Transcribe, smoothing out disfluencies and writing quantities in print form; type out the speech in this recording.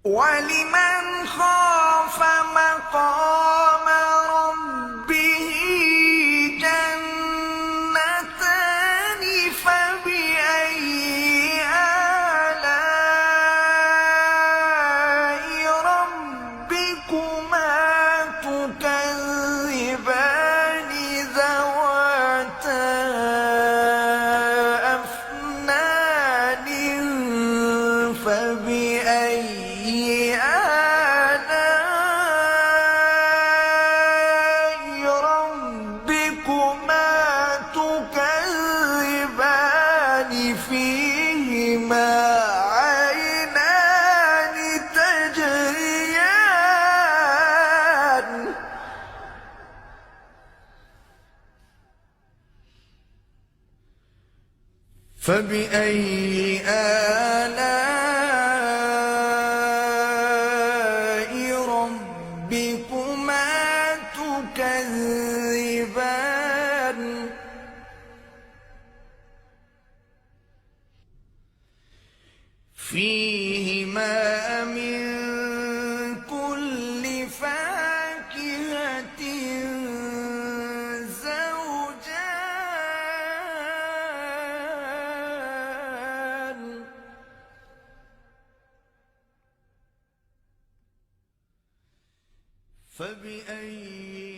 ولمن خاف مقام ربه جنتان فبأي آلاء ربكما تكذبان ذواتا أفنان فبأي آلاء ربكما تكذبان فيهما عينان تجريان فبأي آلاء ربكما تكذبان فيهما من كل فاكهة زوجان فبأي